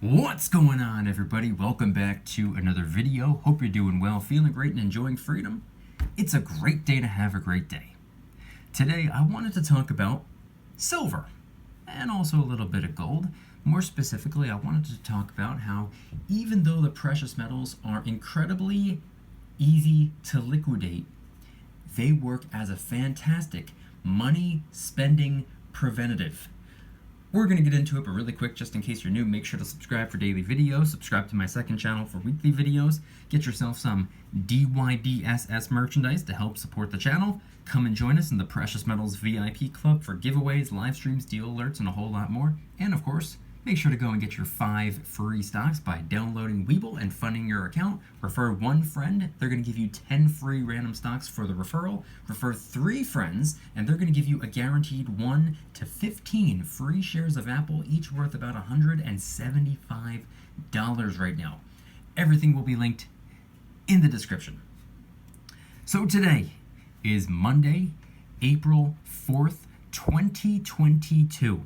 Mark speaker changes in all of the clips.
Speaker 1: What's going on, everybody? Welcome back to another video. Hope you're doing well, feeling great, and enjoying freedom. It's a great day to have a great day. Today, I wanted to talk about silver and also a little bit of gold. More specifically, I wanted to talk about how even though the precious metals are incredibly easy to liquidate, they work as a fantastic money spending preventative. We're going to get into it, but really quick, just in case you're new, make sure to subscribe for daily videos, subscribe to my second channel for weekly videos, get yourself some DYDSS merchandise to help support the channel. Come and join us in the Precious Metals VIP Club for giveaways, live streams, deal alerts, and a whole lot more. And of course, make sure to go and get your 5 free stocks by downloading Webull and funding your account. Refer one friend, they're going to give you 10 free random stocks for the referral. Refer 3 friends, and they're going to give you a guaranteed 1 to 15 free shares of Apple, each worth about $175 right now. Everything will be linked in the description. So today is Monday, April 4th, 2022.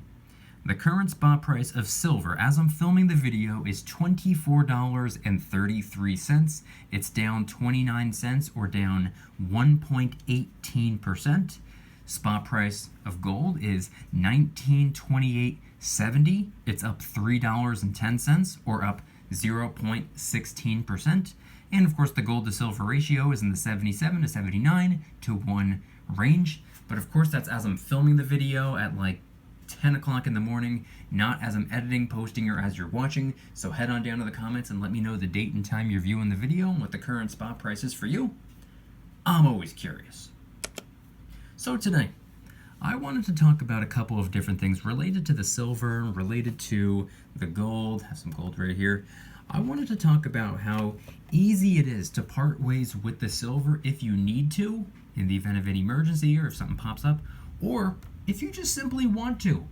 Speaker 1: The current spot price of silver, as I'm filming the video, is $24.33. It's down 29 cents, or down 1.18%. Spot price of gold is $19.2870. It's up $3.10, or up 0.16%. And of course, the gold to silver ratio is in the 77 to 79 to 1 range. But of course, that's as I'm filming the video at like 10 o'clock in the morning, not as I'm editing, posting, or as you're watching. So head on down to the comments and let me know the date and time you're viewing the video and what the current spot price is for you. I'm always curious. So today, I wanted to talk about a couple of different things related to the silver, related to the gold. I have some gold right here. I wanted to talk about how easy it is to part ways with the silver if you need to, in the event of any emergency or if something pops up, or if you just simply want to.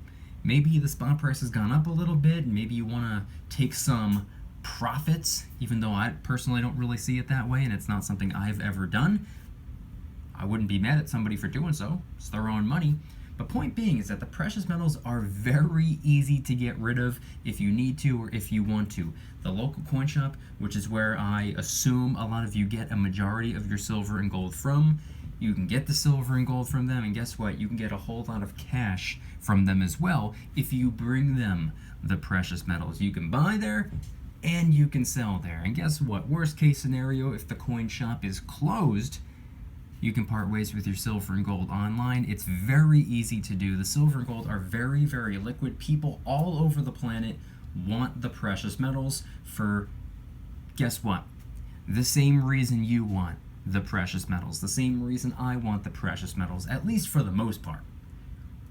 Speaker 1: Maybe the spot price has gone up a little bit, and maybe you want to take some profits, even though I personally don't really see it that way, and it's not something I've ever done. I wouldn't be mad at somebody for doing so. It's their own money. But point being is that the precious metals are very easy to get rid of if you need to or if you want to. The local coin shop, which is where I assume a lot of you get a majority of your silver and gold from, you can get the silver and gold from them, and guess what? You can get a whole lot of cash from them as well if you bring them the precious metals. You can buy there and you can sell there. And guess what? Worst case scenario, if the coin shop is closed, you can part ways with your silver and gold online. It's very easy to do. The silver and gold are very, very liquid. People all over the planet want the precious metals for, guess what? The same reason you want the precious metals, the same reason I want the precious metals, at least for the most part.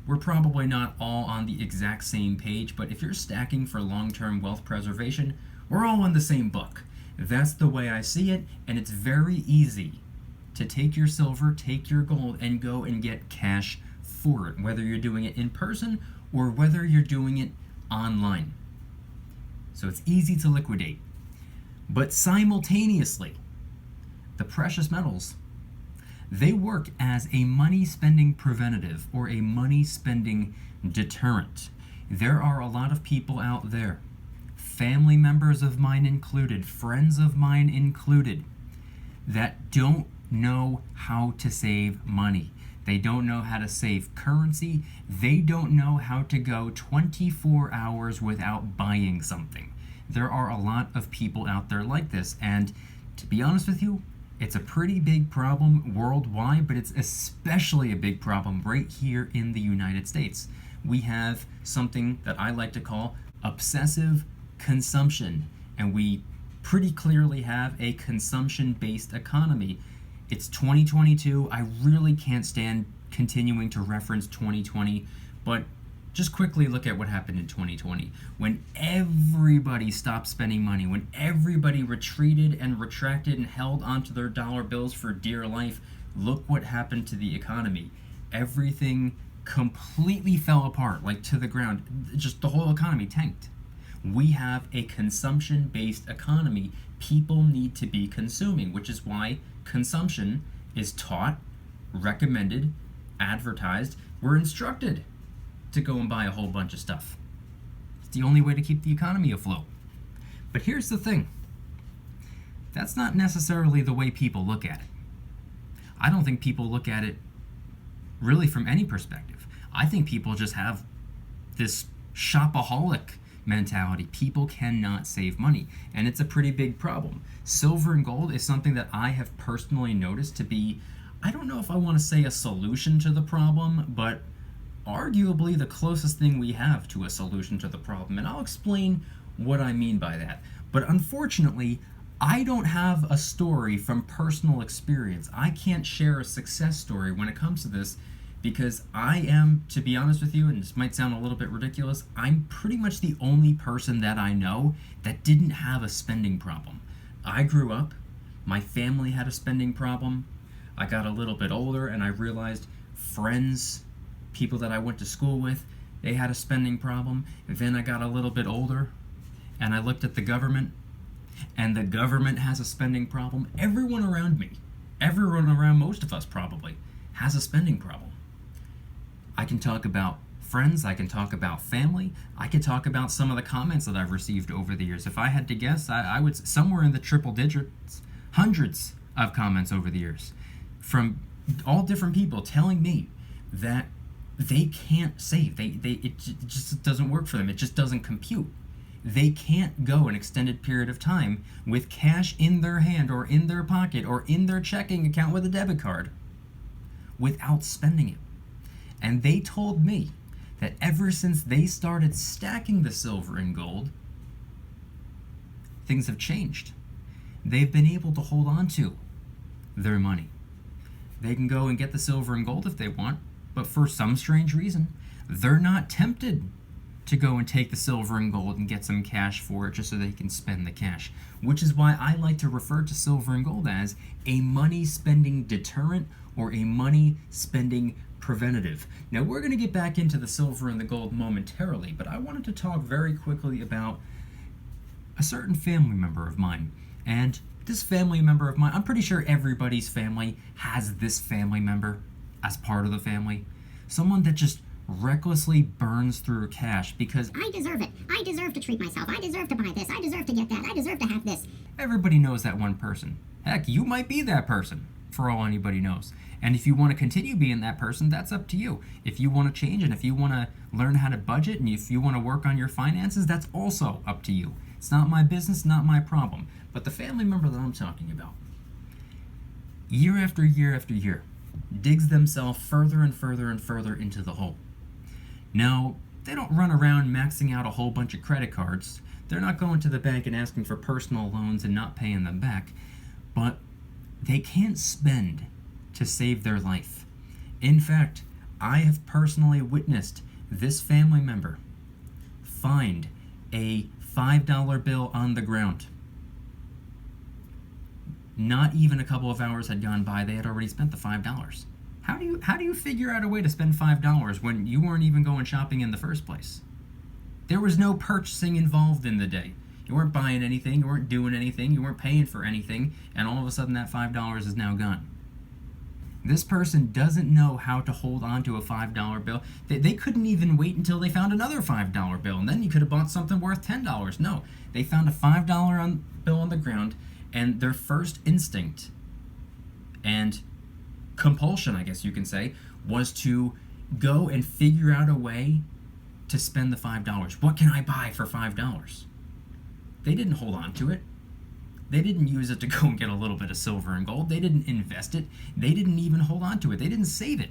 Speaker 1: We're probably not all on the exact same page, but if you're stacking for long-term wealth preservation, we're all in the same book. That's the way I see it, and it's very easy to take your silver, take your gold, and go and get cash for it, whether you're doing it in person or whether you're doing it online. So it's easy to liquidate. But simultaneously, the precious metals, they work as a money spending preventative or a money spending deterrent. There are a lot of people out there, family members of mine included, friends of mine included, that don't know how to save money. They don't know how to save currency. They don't know how to go 24 hours without buying something. There are a lot of people out there like this, and to be honest with you, it's a pretty big problem worldwide, but it's especially a big problem right here in the United States. We have something that I like to call obsessive consumption, and we pretty clearly have a consumption-based economy. It's 2022. I really can't stand continuing to reference 2020, but just quickly look at what happened in 2020. When everybody stopped spending money, when everybody retreated and retracted and held onto their dollar bills for dear life, look what happened to the economy. Everything completely fell apart, like to the ground. Just the whole economy tanked. We have a consumption-based economy. People need to be consuming, which is why consumption is taught, recommended, advertised. We're instructed to go and buy a whole bunch of stuff. It's the only way to keep the economy afloat. But here's the thing. That's not necessarily the way people look at it. I don't think people look at it really from any perspective. I think people just have this shopaholic mentality. People cannot save money, and it's a pretty big problem. Silver and gold is something that I have personally noticed to be, I don't know if I want to say a solution to the problem, but arguably the closest thing we have to a solution to the problem. And I'll explain what I mean by that. But unfortunately, I don't have a story from personal experience. I can't share a success story when it comes to this because I am, to be honest with you, and this might sound a little bit ridiculous, I'm pretty much the only person that I know that didn't have a spending problem. I grew up, my family had a spending problem. I got a little bit older and I realized friends, people that I went to school with, they had a spending problem. Then I got a little bit older and I looked at the government, and the government has a spending problem. Everyone around me, everyone around most of us probably, has a spending problem. I can talk about friends, I can talk about family, I can talk about some of the comments that I've received over the years. If I had to guess, I would somewhere in the triple digits, hundreds of comments over the years from all different people telling me that they can't save. It just doesn't work for them. It just doesn't compute. They can't go an extended period of time with cash in their hand or in their pocket or in their checking account with a debit card without spending it. And they told me that ever since they started stacking the silver and gold, things have changed. They've been able to hold on to their money. They can go and get the silver and gold if they want, but for some strange reason, they're not tempted to go and take the silver and gold and get some cash for it just so they can spend the cash. Which is why I like to refer to silver and gold as a money spending deterrent or a money spending preventative. Now we're going to get back into the silver and the gold momentarily, but I wanted to talk very quickly about a certain family member of mine. And this family member of mine, I'm pretty sure everybody's family has this family member as part of the family. Someone that just recklessly burns through cash because
Speaker 2: I deserve it. I deserve to treat myself. I deserve to buy this. I deserve to get that. I deserve to have this.
Speaker 1: everybody knows that one person. Heck, you might be that person for all anybody knows. And if you want to continue being that person, that's up to you. If you want to change and if you want to learn how to budget and if you want to work on your finances, that's also up to you. It's not my business, not my problem. But the family member that I'm talking about, year after year after year, digs themselves further and further and further into the hole. Now, they don't run around maxing out a whole bunch of credit cards. They're not going to the bank and asking for personal loans and not paying them back. But they can't spend to save their life. In fact, I have personally witnessed this family member find a $5 bill on the ground. Not even a couple of hours had gone by, they had already spent the $5. How do you figure out a way to spend $5 when you weren't even going shopping in the first place? There was no purchasing involved in the day. You weren't buying anything, you weren't doing anything, you weren't paying for anything, and all of a sudden that $5 is now gone. This person doesn't know how to hold on to a $5 bill. They couldn't even wait until they found another $5 bill, and then you could have bought something worth $10. No, they found a $5 bill on the ground, and their first instinct and compulsion, I guess you can say, was to go and figure out a way to spend the $5. What can I buy for $5? They didn't hold on to it. They didn't use it to go and get a little bit of silver and gold. They didn't invest it. They didn't even hold on to it. They didn't save it.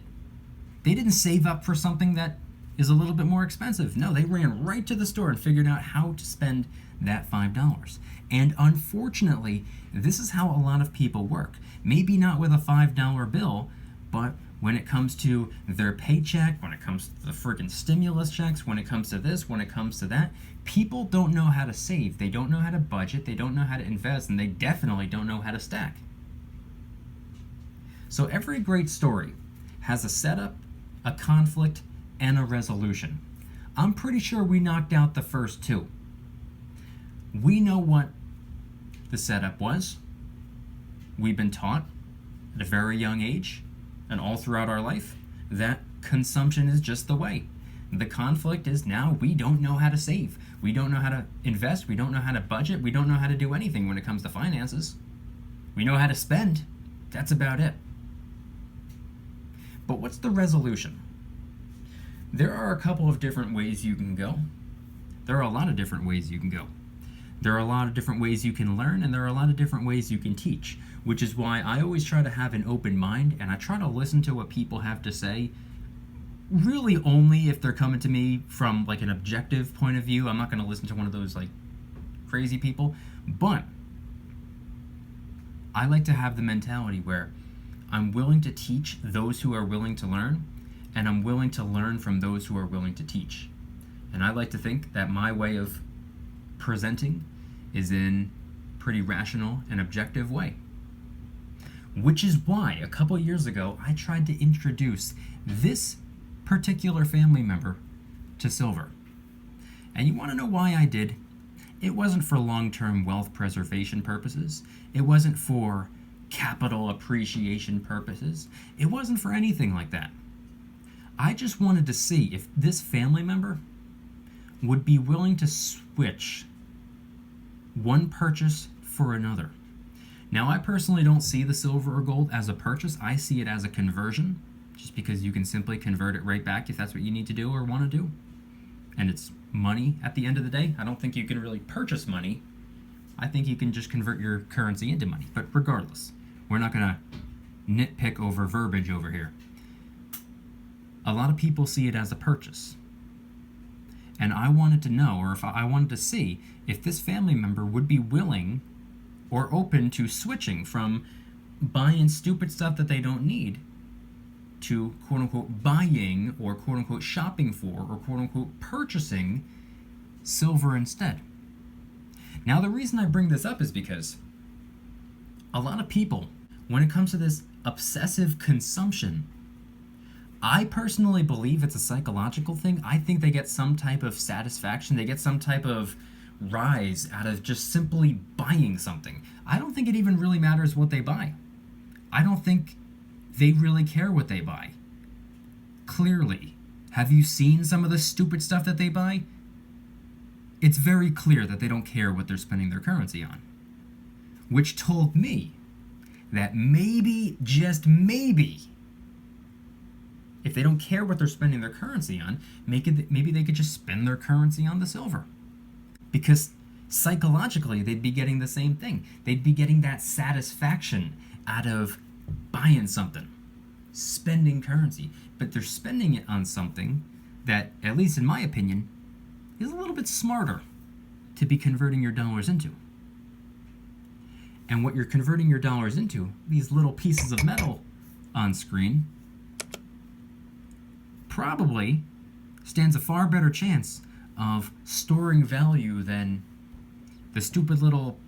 Speaker 1: They didn't save up for something that is a little bit more expensive. No, they ran right to the store and figured out how to spend that $5. And unfortunately, this is how a lot of people work. Maybe not with a $5 bill, but when it comes to their paycheck, when it comes to the freaking stimulus checks, when it comes to this, when it comes to that, people don't know how to save. They don't know how to budget. They don't know how to invest, and they definitely don't know how to stack. So every great story has a setup, a conflict, and a resolution. I'm pretty sure we knocked out the first two. We know what the setup was. We've been taught at a very young age and all throughout our life that consumption is just the way. The conflict is now we don't know how to save. We don't know how to invest. We don't know how to budget. We don't know how to do anything when it comes to finances. We know how to spend. That's about it. But what's the resolution? There are a couple of different ways you can go. There are a lot of different ways you can go. There are a lot of different ways you can learn, and there are a lot of different ways you can teach, which is why I always try to have an open mind, and I try to listen to what people have to say, really only if they're coming to me from like an objective point of view. I'm not going to listen to one of those like crazy people, but I like to have the mentality where I'm willing to teach those who are willing to learn, and I'm willing to learn from those who are willing to teach. And I like to think that my way of presenting is in a pretty rational and objective way. Which is why a couple years ago I tried to introduce this particular family member to silver. And you want to know why I did? It wasn't for long-term wealth preservation purposes. It wasn't for capital appreciation purposes. It wasn't for anything like that. I just wanted to see if this family member would be willing to switch one purchase for another. Now, I personally don't see the silver or gold as a purchase. I see it as a conversion, just because you can simply convert it right back if that's what you need to do or want to do. And it's money at the end of the day. I don't think you can really purchase money. I think you can just convert your currency into money. But regardless, we're not going to nitpick over verbiage over here. A lot of people see it as a purchase. And I wanted to know, or if I wanted to see, if this family member would be willing or open to switching from buying stupid stuff that they don't need to quote-unquote buying or quote-unquote shopping for or quote-unquote purchasing silver instead. Now, the reason I bring this up is because a lot of people, when it comes to this obsessive consumption, I personally believe it's a psychological thing. I think they get some type of satisfaction. They get some type of rise out of just simply buying something. I don't think it even really matters what they buy. I don't think they really care what they buy. Clearly, have you seen some of the stupid stuff that they buy? It's very clear that they don't care what they're spending their currency on. Which told me that maybe, just maybe, if they don't care what they're spending their currency on, maybe they could just spend their currency on the silver. Because psychologically, they'd be getting the same thing. They'd be getting that satisfaction out of buying something, spending currency. But they're spending it on something that, at least in my opinion, is a little bit smarter to be converting your dollars into. And what you're converting your dollars into, these little pieces of metal on screen, probably stands a far better chance of storing value than the stupid little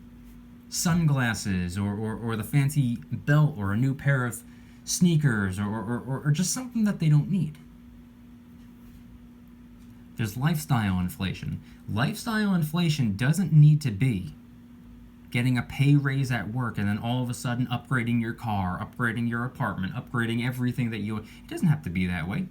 Speaker 1: sunglasses or the fancy belt or a new pair of sneakers or just something that they don't need. There's lifestyle inflation. Lifestyle inflation doesn't need to be getting a pay raise at work and then all of a sudden upgrading your car, upgrading your apartment, upgrading everything that you... It doesn't have to be that way.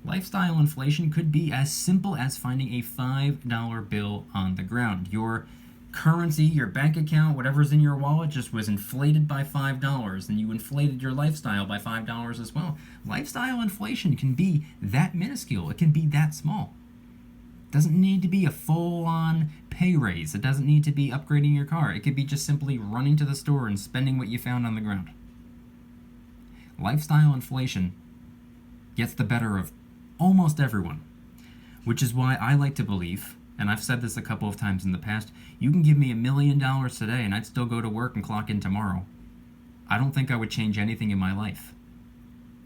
Speaker 1: Lifestyle inflation could be as simple as finding a $5 bill on the ground. Your currency, your bank account, whatever's in your wallet just was inflated by $5, and you inflated your lifestyle by $5 as well. Lifestyle inflation can be that minuscule. It can be that small. It doesn't need to be a full-on pay raise. It doesn't need to be upgrading your car. It could be just simply running to the store and spending what you found on the ground. Lifestyle inflation gets the better of almost everyone, which is why I like to believe, and I've said this a couple of times in the past, you can give me $1 million today and I'd still go to work and clock in tomorrow. I don't think I would change anything in my life,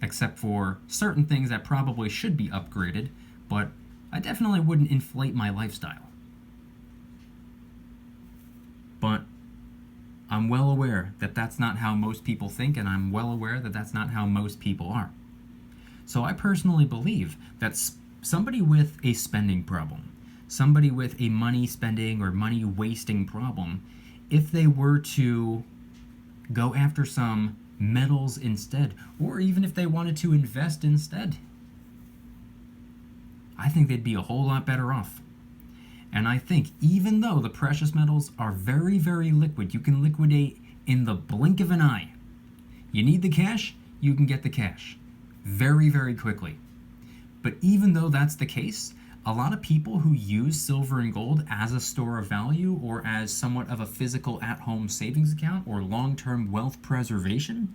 Speaker 1: except for certain things that probably should be upgraded, but I definitely wouldn't inflate my lifestyle. But I'm well aware that that's not how most people think, and I'm well aware that that's not how most people are. So I personally believe that somebody with a spending problem, somebody with a money spending or money wasting problem, if they were to go after some metals instead, or even if they wanted to invest instead, I think they'd be a whole lot better off. And I think even though the precious metals are very, very liquid, you can liquidate in the blink of an eye. You need the cash, you can get the cash very, very quickly. But even though that's the case, a lot of people who use silver and gold as a store of value or as somewhat of a physical at-home savings account or long-term wealth preservation,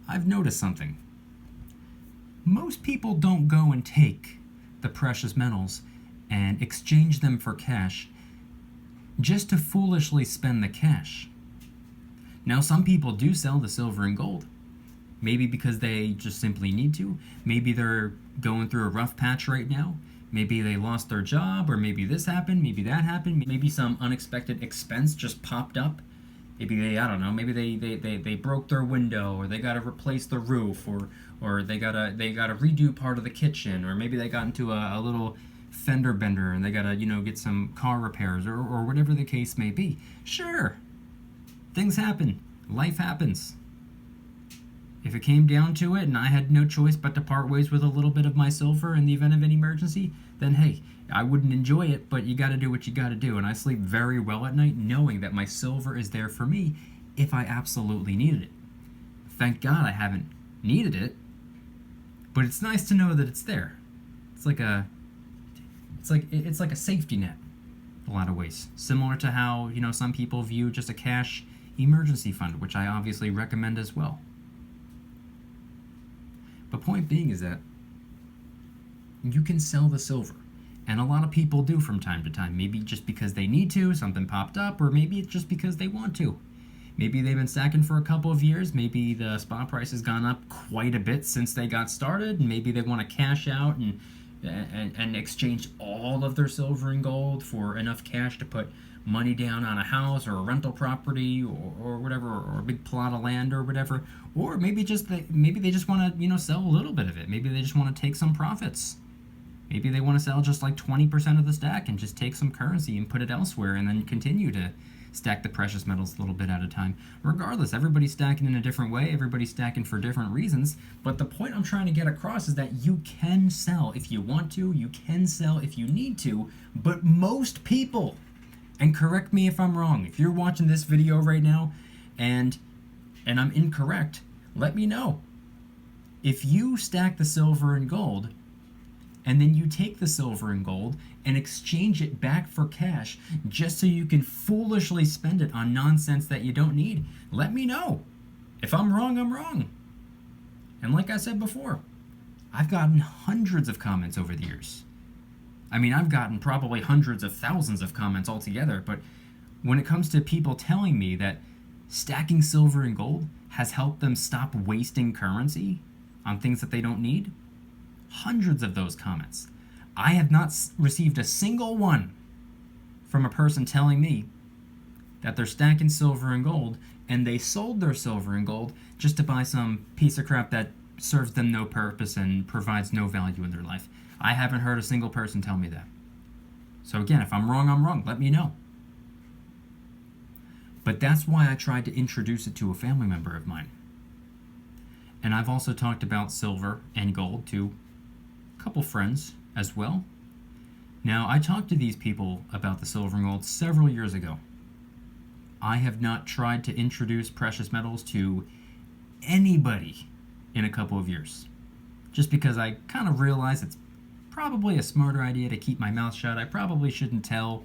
Speaker 1: I've noticed something. Most people don't go and take the precious metals and exchange them for cash just to foolishly spend the cash. Now, some people do sell the silver and gold. Maybe because they just simply need to. Maybe they're going through a rough patch right now. Maybe they lost their job, or maybe this happened, maybe that happened. Maybe some unexpected expense just popped up. Maybe they, I don't know, maybe they broke their window, or they got to replace the roof, or they got to redo part of the kitchen, or maybe they got into a little fender bender and they got to, get some car repairs, or whatever the case may be. Sure, things happen. Life happens. If it came down to it and I had no choice but to part ways with a little bit of my silver in the event of an emergency, then hey, I wouldn't enjoy it, but you got to do what you got to do. And I sleep very well at night knowing that my silver is there for me if I absolutely needed it. Thank God I haven't needed it, but it's nice to know that it's there. It's like a safety net in a lot of ways. Similar to how, some people view just a cash emergency fund, which I obviously recommend as well. But point being is that you can sell the silver. And a lot of people do from time to time. Maybe just because they need to, something popped up, or maybe it's just because they want to. Maybe they've been stacking for a couple of years. Maybe the spot price has gone up quite a bit since they got started. And maybe they want to cash out and exchange all of their silver and gold for enough cash to put money down on a house or a rental property or whatever, or a big plot of land or whatever. Or maybe they just want to sell a little bit of it. Maybe they just want to take some profits. Maybe they want to sell just like 20% of the stack and just take some currency and put it elsewhere and then continue to stack the precious metals a little bit at a time. Regardless, everybody's stacking in a different way. Everybody's stacking for different reasons. But the point I'm trying to get across is that you can sell if you want to. You can sell if you need to. But most people, and correct me if I'm wrong, if you're watching this video right now and I'm incorrect, let me know. If you stack the silver and gold, and then you take the silver and gold and exchange it back for cash just so you can foolishly spend it on nonsense that you don't need, let me know. If I'm wrong, I'm wrong. And like I said before, I've gotten hundreds of comments over the years. I mean, I've gotten probably hundreds of thousands of comments altogether, but when it comes to people telling me that stacking silver and gold has helped them stop wasting currency on things that they don't need, hundreds of those comments. I have not received a single one from a person telling me that they're stacking silver and gold and they sold their silver and gold just to buy some piece of crap that serves them no purpose and provides no value in their life. I haven't heard a single person tell me that. So again, if I'm wrong, I'm wrong. Let me know. But that's why I tried to introduce it to a family member of mine. And I've also talked about silver and gold to a couple friends as well. Now, I talked to these people about the silver and gold several years ago. I have not tried to introduce precious metals to anybody in a couple of years, just because I kind of realize it's probably a smarter idea to keep my mouth shut. I probably shouldn't tell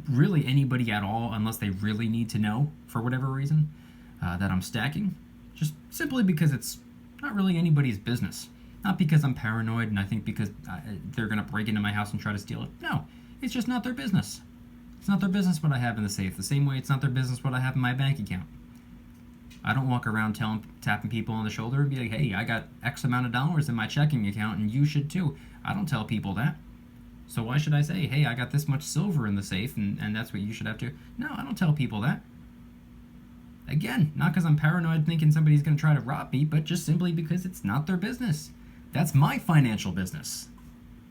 Speaker 1: really anybody at all unless they really need to know for whatever reason that I'm stacking, just simply because it's not really anybody's business. Not because I'm paranoid and I think because they're going to break into my house and try to steal it. No, it's just not their business. It's not their business what I have in the safe, the same way it's not their business what I have in my bank account. I don't walk around tapping people on the shoulder and be like, hey, I got X amount of dollars in my checking account and you should too. I don't tell people that. So why should I say, hey, I got this much silver in the safe and that's what you should have to? No, I don't tell people that. Again, not because I'm paranoid thinking somebody's going to try to rob me, but just simply because it's not their business. That's my financial business,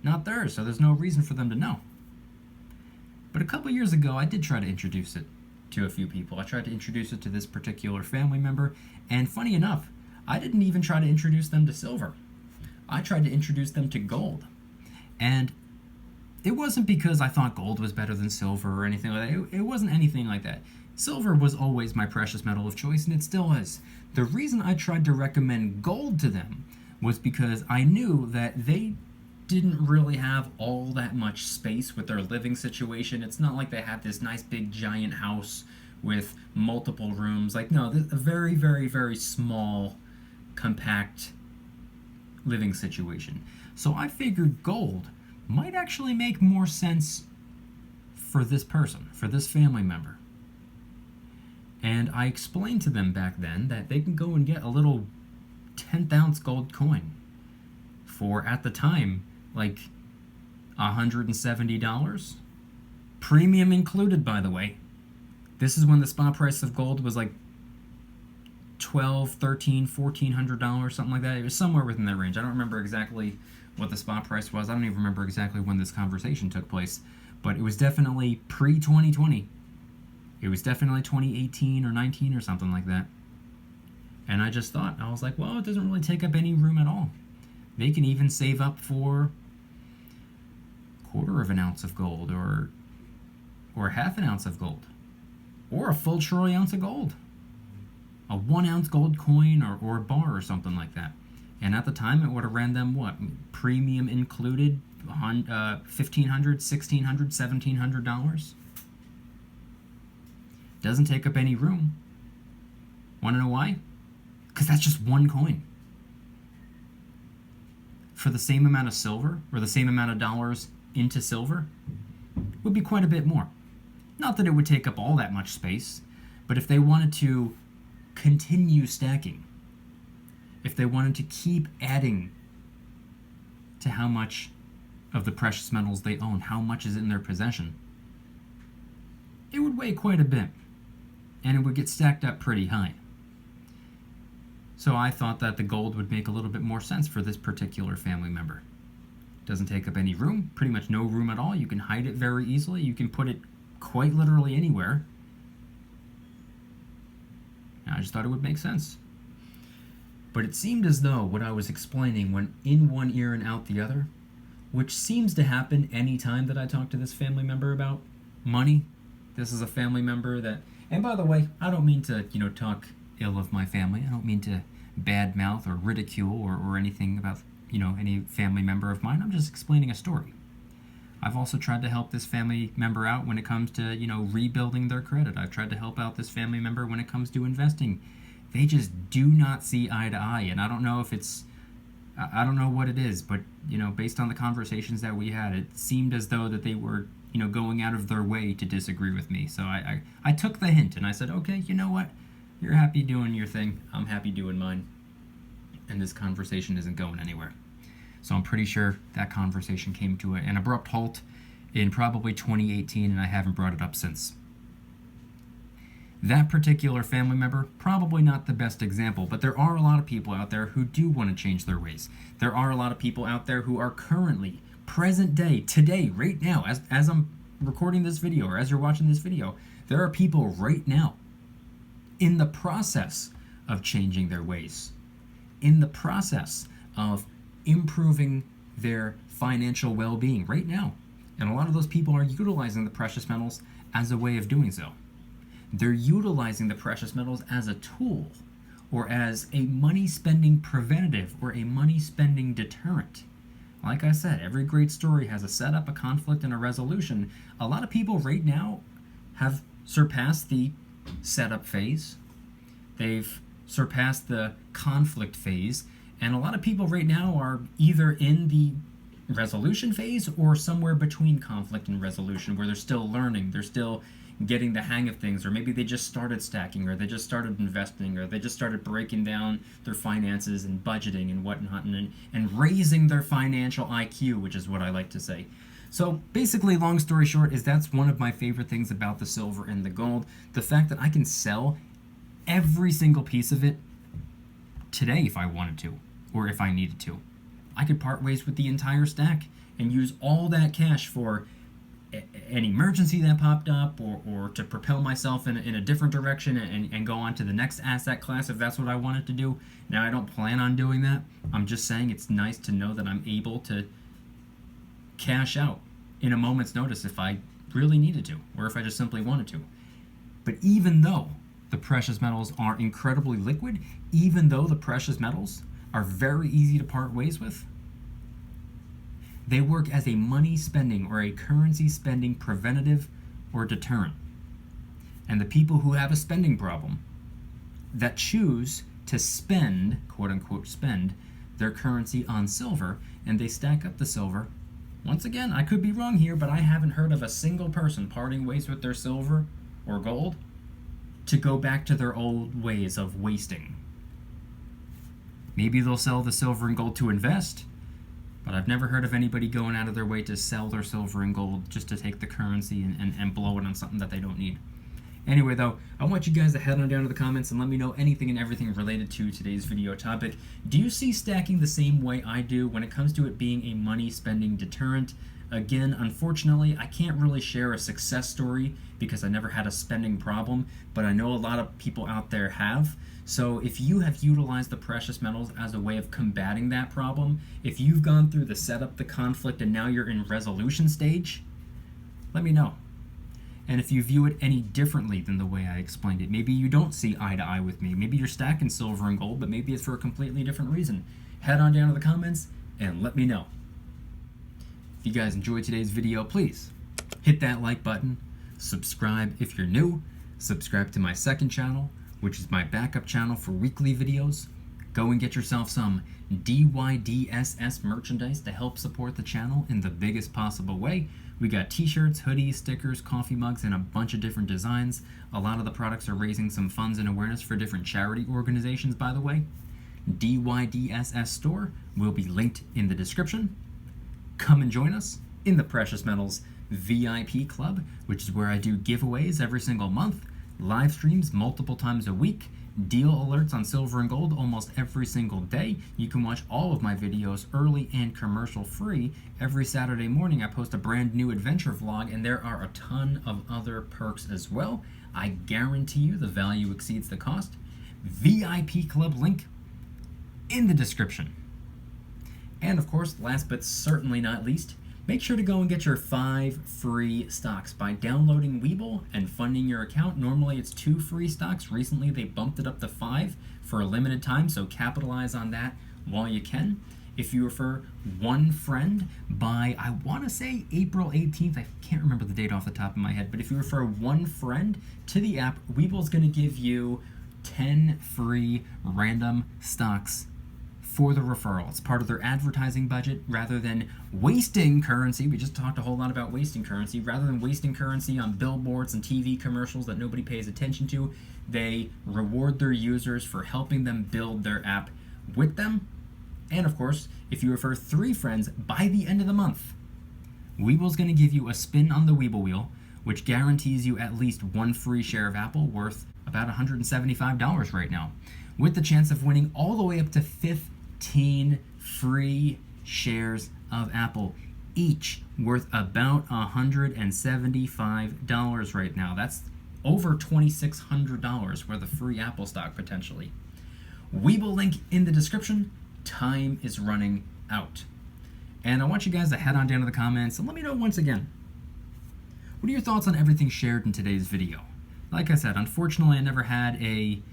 Speaker 1: not theirs, so there's no reason for them to know. But a couple years ago, I did try to introduce it to a few people. I tried to introduce it to this particular family member, and funny enough, I didn't even try to introduce them to silver. I tried to introduce them to gold. And it wasn't because I thought gold was better than silver or anything like that. It wasn't anything like that. Silver was always my precious metal of choice, and it still is. The reason I tried to recommend gold to them was because I knew that they didn't really have all that much space with their living situation. It's not like they had this nice big giant house with multiple rooms. Like, no, a very, very, very small, compact living situation. So I figured gold might actually make more sense for this person, for this family member. And I explained to them back then that they can go and get a little 10th ounce gold coin for, at the time, like $170. Premium included, by the way. This is when the spot price of gold was like $1,200, $1,300, $1,400, something like that. It was somewhere within that range. I don't remember exactly what the spot price was. I don't even remember exactly when this conversation took place, but it was definitely pre-2020. It was definitely 2018 or 19 or something like that. And I just thought, I was like, well, it doesn't really take up any room at all. They can even save up for a quarter of an ounce of gold, or half an ounce of gold, or a full troy ounce of gold, a 1 ounce gold coin, or a bar or something like that. And at the time, it would have ran them what? Premium included, $1,500, $1,600, $1,700. Doesn't take up any room. Want to know why? Because that's just one coin. For the same amount of silver, or the same amount of dollars into silver, would be quite a bit more. Not that it would take up all that much space, but if they wanted to continue stacking, if they wanted to keep adding to how much of the precious metals they own, how much is in their possession, it would weigh quite a bit, and it would get stacked up pretty high. So I thought that the gold would make a little bit more sense for this particular family member. Doesn't take up any room, pretty much no room at all. You can hide it very easily. You can put it quite literally anywhere. And I just thought it would make sense. But it seemed as though what I was explaining went in one ear and out the other, which seems to happen any time that I talk to this family member about money. This is a family member that, and by the way, I don't mean to, talk ill of my family. I don't mean to badmouth or ridicule or anything about, any family member of mine. I'm just explaining a story. I've also tried to help this family member out when it comes to, rebuilding their credit. I've tried to help out this family member when it comes to investing. They just do not see eye to eye, and I don't know if it's, I don't know what it is, but, based on the conversations that we had, it seemed as though that they were, going out of their way to disagree with me. So I took the hint, and I said, okay, you know what? You're happy doing your thing. I'm happy doing mine. And this conversation isn't going anywhere. So I'm pretty sure that conversation came to an abrupt halt in probably 2018, and I haven't brought it up since. That particular family member, probably not the best example, but there are a lot of people out there who do want to change their ways. There are a lot of people out there who are currently, present day, today, right now, as I'm recording this video, or as you're watching this video, there are people right now in the process of changing their ways, in the process of improving their financial well-being right now. And a lot of those people are utilizing the precious metals as a way of doing so. They're utilizing the precious metals as a tool, or as a money-spending preventative, or a money-spending deterrent. Like I said, every great story has a setup, a conflict, and a resolution. A lot of people right now have surpassed the setup phase. They've surpassed the conflict phase. And a lot of people right now are either in the resolution phase or somewhere between conflict and resolution, where they're still learning, they're still getting the hang of things, or maybe they just started stacking, or they just started investing, or they just started breaking down their finances and budgeting and whatnot, and raising their financial IQ, which is what I like to say. So basically, long story short, is that's one of my favorite things about the silver and the gold. The fact that I can sell every single piece of it today if I wanted to, or if I needed to. I could part ways with the entire stack and use all that cash for an emergency that popped up, or to propel myself in a different direction and go on to the next asset class if that's what I wanted to do. Now, I don't plan on doing that. I'm just saying it's nice to know that I'm able to cash out in a moment's notice if I really needed to, or if I just simply wanted to. But even though the precious metals are incredibly liquid, even though the precious metals are very easy to part ways with, they work as a money spending or a currency spending preventative or deterrent. And the people who have a spending problem that choose to spend, quote unquote spend, their currency on silver, and they stack up the silver. Once again, I could be wrong here, but I haven't heard of a single person parting ways with their silver or gold to go back to their old ways of wasting. Maybe they'll sell the silver and gold to invest, but I've never heard of anybody going out of their way to sell their silver and gold just to take the currency and blow it on something that they don't need. Anyway, though, I want you guys to head on down to the comments and let me know anything and everything related to today's video topic. Do you see stacking the same way I do when it comes to it being a money-spending deterrent? Again, unfortunately, I can't really share a success story because I never had a spending problem, but I know a lot of people out there have. So if you have utilized the precious metals as a way of combating that problem, if you've gone through the setup, the conflict, and now you're in resolution stage, let me know. And if you view it any differently than the way I explained it, maybe you don't see eye to eye with me, maybe you're stacking silver and gold, but maybe it's for a completely different reason, head on down to the comments and let me know. If you guys enjoyed today's video, please hit that like button, subscribe if you're new, subscribe to my second channel, which is my backup channel for weekly videos. Go and get yourself some DYDSS merchandise to help support the channel in the biggest possible way. We got t-shirts, hoodies, stickers, coffee mugs, and a bunch of different designs. A lot of the products are raising some funds and awareness for different charity organizations, by the way. DYDSS store will be linked in the description. Come and join us in the Precious Metals VIP Club, which is where I do giveaways every single month, live streams multiple times a week, deal alerts on silver and gold almost every single day. You can watch all of my videos early and commercial free. Every Saturday morning I post a brand new adventure vlog, and there are a ton of other perks as well. I guarantee you the value exceeds the cost. VIP Club link in the description. And of course, last but certainly not least, make sure to go and get your 5 free stocks by downloading Webull and funding your account. Normally it's 2 free stocks. Recently they bumped it up to 5 for a limited time, so capitalize on that while you can. If you refer one friend by, I want to say April 18th, I can't remember the date off the top of my head, but if you refer one friend to the app, Webull's going to give you 10 free random stocks for the referral. It's part of their advertising budget. Rather than wasting currency, we just talked a whole lot about wasting currency, rather than wasting currency on billboards and TV commercials that nobody pays attention to, they reward their users for helping them build their app with them. And of course, if you refer 3 friends by the end of the month, Webull's going to give you a spin on the Webull wheel, which guarantees you at least 1 free share of Apple worth about $175 right now, with the chance of winning all the way up to 15 free shares of Apple, each worth about $175 right now. That's over $2,600 worth of free Apple stock potentially. Webull link in the description. Time is running out. And I want you guys to head on down to the comments and let me know once again, what are your thoughts on everything shared in today's video? Like I said, unfortunately I never had a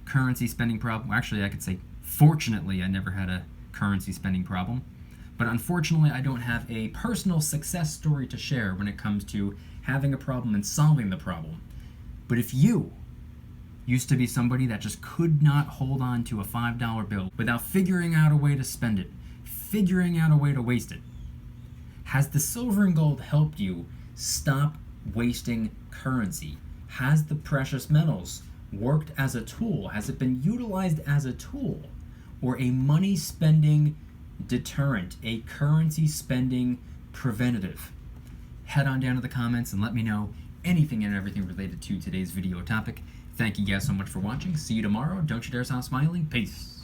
Speaker 1: currency spending problem. Actually, I could say fortunately I never had a currency spending problem. But unfortunately I don't have a personal success story to share when it comes to having a problem and solving the problem. But if you used to be somebody that just could not hold on to a $5 bill without figuring out a way to spend it, figuring out a way to waste it, has the silver and gold helped you stop wasting currency? Has the precious metals worked as a tool? Has it been utilized as a tool or a money spending deterrent, a currency spending preventative? Head on down to the comments and let me know anything and everything related to today's video topic. Thank you guys so much for watching. See you tomorrow. Don't you dare stop smiling. Peace.